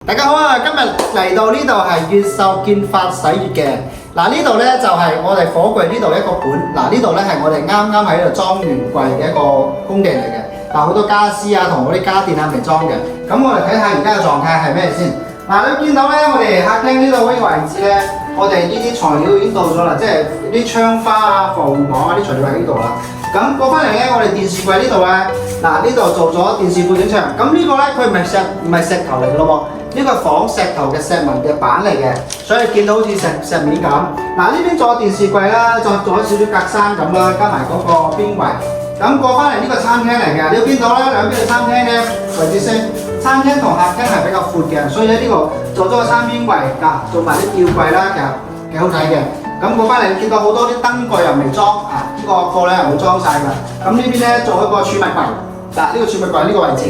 大家好啊！今日嚟到呢度係越秀建發洗月嘅。嗱，呢度咧就係我哋火櫃呢度一個盤。嗱，呢度咧係我哋啱啱喺度裝完櫃嘅一個工地嚟嘅。嗱，好多家私啊同嗰啲家電啊未裝嘅。咁我哋睇下而家嘅狀態係咩先。嗱，你見到咧，我哋客廳呢度呢個位置咧，我哋呢啲材料已經到咗啦，即係啲窗花啊、防護網啊啲材料喺呢度啦。咁過翻嚟咧，我哋電視櫃呢度咧，嗱呢度做咗電視背景牆。咁呢個咧佢唔係石頭嚟嘅咯喎。呢個係仿石頭嘅石紋嘅板嚟嘅，所以見到好似石面咁。嗱，呢邊做電視櫃啦，再做咗少少格柵咁啦，加埋嗰個邊櫃。咁過翻嚟呢個餐廳嚟嘅，你見到咧兩邊嘅餐廳咧位置升，餐廳同客廳係比較闊嘅，所以咧呢個做咗個餐邊櫃，做埋啲吊櫃啦，其實幾好睇嘅。咁過翻嚟見到好多啲燈櫃又未裝，呢個貨咧又冇裝晒㗎。咁呢邊咧做一個儲物櫃，嗱呢個儲物櫃呢個位置。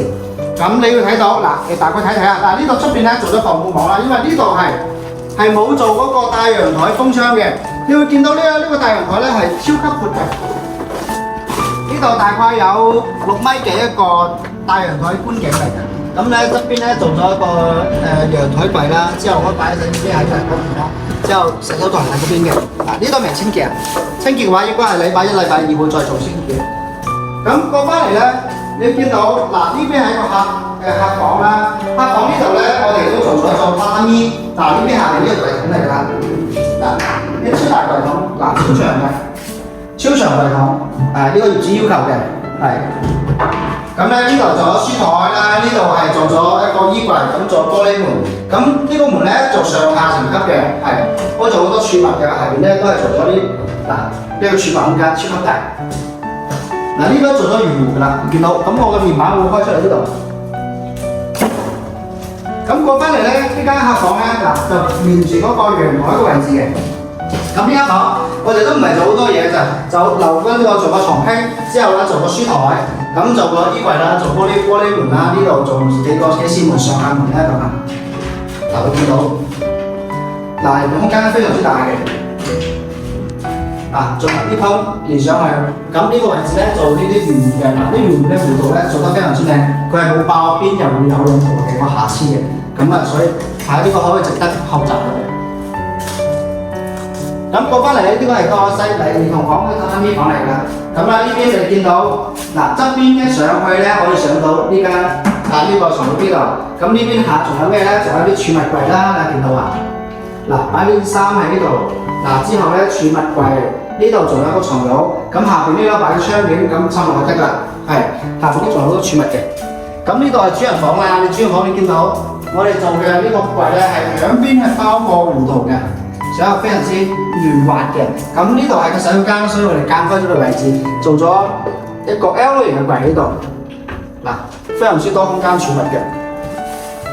咁你要睇到嗱，你大概睇睇啊！嗱，呢度出邊咧做咗防護網啦，因為呢度係冇做嗰個太陽台封窗嘅。你會見到呢個太陽台咧係超級闊嘅，呢度大概有6米嘅一個太陽台觀景嚟嘅。咁咧側邊咧做咗一個陽台櫃啦，之後可以擺洗衣機喺嗰邊啦，之後洗手台喺嗰邊嘅。嗱，呢度未清潔，清潔嘅話應該係禮拜一、禮拜二會再做清潔。咁過翻嚟咧。你見到嗱呢邊係一個客房啦，客房呢度咧我哋都做咗一個榻榻米，嗱呢邊下邊呢個櫃桶嚟㗎，嗱呢超大櫃桶，嗱超長櫃桶，呢個業主要求嘅，係。咁咧呢度做咗書台啦，呢度係做咗一個衣櫃，咁做玻璃門，咁呢個門咧做上下層級嘅，係，可以做好多儲物嘅，下邊咧都係做咗啲呢個儲物空間超級大。嗱，呢邊做咗圓弧㗎啦，見到咁我嘅面板會開出嚟呢度。咁過翻嚟咧，呢間客房咧就面住嗰個陽台嘅位置嘅。咁呢間房我哋都唔係做好多嘢就留翻呢個做個床廳，之後咧做個書台，咁做個衣櫃啦，做玻璃門啦，呢度做幾扇門上下門咧咁啊。嗱，會見到嗱空間非常之大嘅。做埋啲鋪連上去，咁呢個位置咧做呢啲圓弧嘅，嗱啲圓弧嘅弧度咧做得非常之靚，佢係冇爆邊又會有任何嘅個瑕疵嘅，咁所以睇呢個可以值得學習嘅。咁過翻嚟咧，呢個係個細兒童房嘅榻榻米房嚟㗎，咁呢邊你見到嗱側邊一上去咧可以上到呢間呢個床褥邊度，咁呢邊下仲有咩咧？仲有啲儲物櫃啦，你見到啊？嗱擺啲衫喺呢度，之後咧儲物櫃。呢度仲有個床褥，咁下邊呢度擺啲窗簾，咁插落去得啦。係，下邊呢仲有好多儲物嘅。咁呢度係主人房啦，主人房你見到我哋做嘅呢個櫃咧係兩邊係包過弧度嘅，所以非常之圓滑嘅。咁呢度係個洗手間，所以我哋間開咗個位置，做咗一個 L 型嘅櫃喺度。非常之多空間儲物嘅。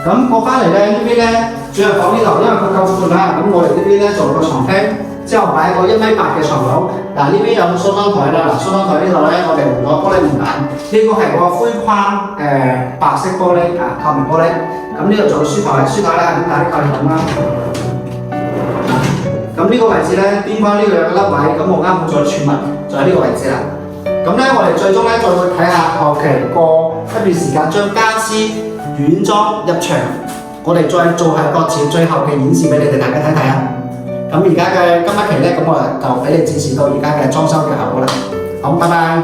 咁過翻嚟咧，呢邊咧主人房呢度，因為佢夠闊啦，咁我哋呢邊咧做個床廳。之後擺個1.8米嘅床褥，呢邊有個梳妝台啦，梳妝台呢度咧我哋換咗玻璃門板，呢個係個灰框白色玻璃透明玻璃，咁呢度做個書台，書台咧係點打啲扣筒啦。咁呢個位置咧邊框呢度有個凹位，咁我啱好做咗儲物，就喺呢個位置啦。咁咧我哋最終咧再去睇下後期過一段時間將家私軟裝入牆，我哋再做係個最後嘅演示俾你哋大家睇睇啊。咁而家嘅今一期咧，咁我就俾你展示到而家嘅裝修嘅效果啦。好，拜拜。